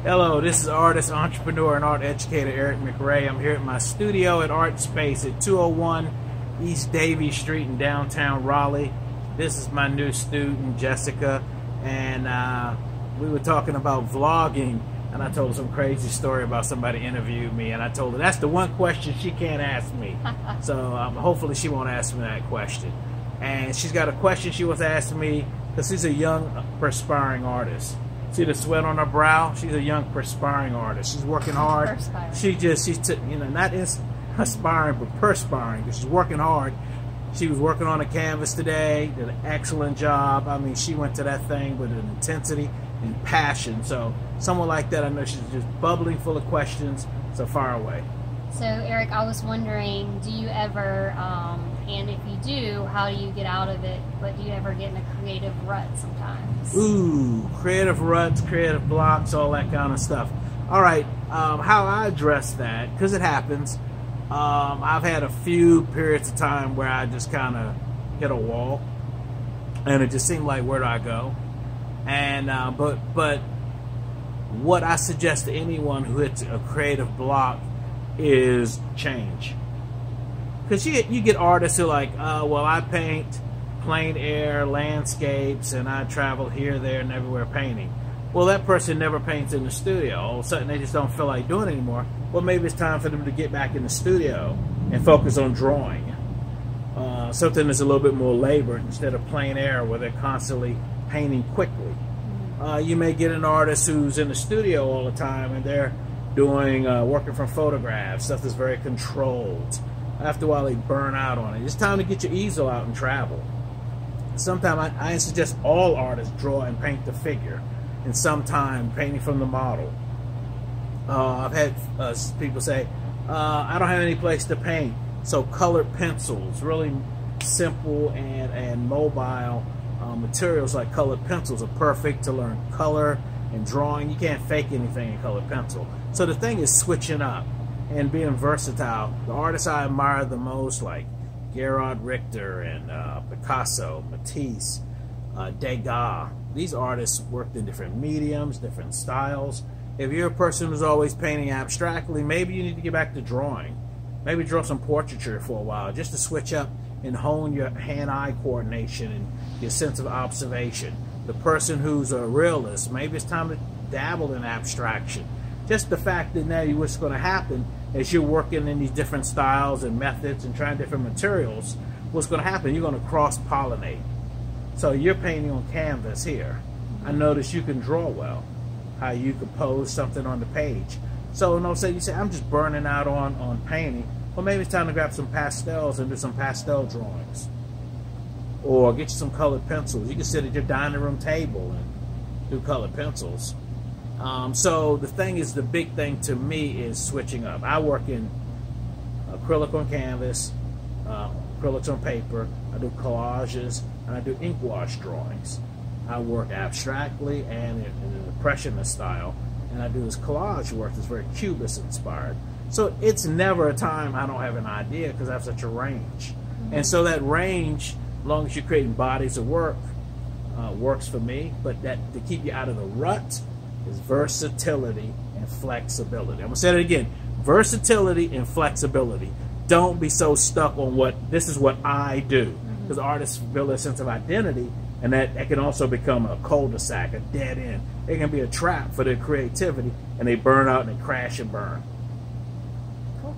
Hello, this is artist, entrepreneur, and art educator Eric McRay. I'm here at my studio at Art Space at 201 East Davie Street in downtown Raleigh. This is my new student, Jessica, and we were talking about vlogging, and I told her some crazy story about somebody interviewed me, and I told her that's the one question she can't ask me. So hopefully she won't ask me that question. And she's got a question she wants to ask me because she's a young, perspiring artist. See the sweat on her brow? She's a young, perspiring artist. She's working hard. Perspiring. She's not aspiring, but perspiring, because she's working hard. She was working on a canvas today, did an excellent job. I mean, she went to that thing with an intensity and passion. So someone like that, I know she's just bubbling full of questions, so far away. So Eric, I was wondering, do you ever, and if you do, how do you get out of it? But do you ever get in a creative rut sometimes? Ooh, creative ruts, creative blocks, all that kind of stuff. All right, how I address that, because it happens. I've had a few periods of time where I just kind of hit a wall, and it just seemed like, where do I go? And but what I suggest to anyone who hits a creative block is change. Because you get artists who are like, well, I paint plein air, landscapes, and I travel here, there, and everywhere painting. Well, that person never paints in the studio. All of a sudden, they just don't feel like doing it anymore. Well, maybe it's time for them to get back in the studio and focus on drawing. Something that's a little bit more labored instead of plein air where they're constantly painting quickly. You may get an artist who's in the studio all the time and they're doing working from photographs, stuff that's very controlled. After a while, they burn out on it. It's time to get your easel out and travel. Sometimes I suggest all artists draw and paint the figure, and sometime painting from the model. I've had people say, I don't have any place to paint, so colored pencils, really simple and mobile materials like colored pencils are perfect to learn color and drawing. You can't fake anything in colored pencil. So the thing is switching up and being versatile. The artists I admire the most, like Gerard Richter and Picasso, Matisse, Degas. These artists worked in different mediums, different styles. If you're a person who's always painting abstractly, maybe you need to get back to drawing. Maybe draw some portraiture for a while, just to switch up and hone your hand-eye coordination and your sense of observation. The person who's a realist, maybe it's time to dabble in abstraction. Just the fact that now what's going to happen as you're working in these different styles and methods and trying different materials, what's going to happen, you're going to cross-pollinate. So you're painting on canvas here. I notice you can draw well, how you compose something on the page. So you say, I'm just burning out on painting. Well, maybe it's time to grab some pastels and do some pastel drawings. Or get you some colored pencils. You can sit at your dining room table and do colored pencils. So the thing is, the big thing to me is switching up. I work in acrylic on canvas, acrylics on paper. I do collages, and I do ink wash drawings. I work abstractly and in an impressionist style, and I do this collage work that's very Cubist inspired. So it's never a time I don't have an idea because I have such a range. And so that range, as long as you're creating bodies of work, works for me. But that to keep you out of the rut is versatility and flexibility. I'm gonna say it again: versatility and flexibility. Don't be so stuck on this is what I do, because artists build a sense of identity, and that can also become a cul-de-sac, a dead end. It can be a trap for their creativity, and they burn out and they crash and burn. Cool.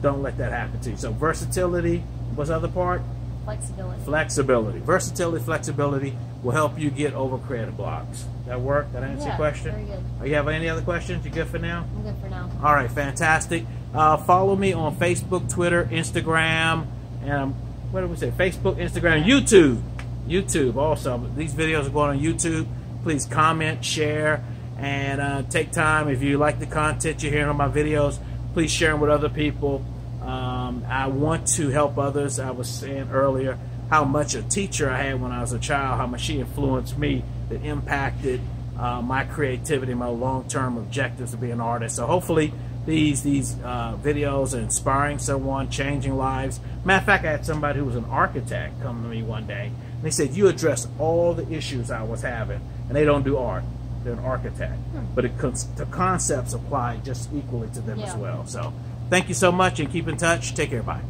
Don't let that happen to you. So versatility. What's the other part? Flexibility. Flexibility. Versatility, flexibility will help you get over creative blocks. That work? That answer your question? Very good. You have any other questions? You good for now? I'm good for now. All right, fantastic. Follow me on Facebook, Twitter, Instagram, and what did we say? Facebook, Instagram, YouTube. YouTube also. These videos are going on YouTube. Please comment, share, and take time. If you like the content you're hearing on my videos, please share them with other people. I want to help others. I was saying earlier how much a teacher I had when I was a child, how much she influenced me, that impacted my creativity, my long-term objectives to be an artist. So hopefully these videos are inspiring someone, changing lives. Matter of fact, I had somebody who was an architect come to me one day, and they said, you address all the issues I was having, and they don't do art. they're an architect. But the concepts apply just equally to them as Yeah. well. So thank you so much, and keep in touch. Take care. Bye.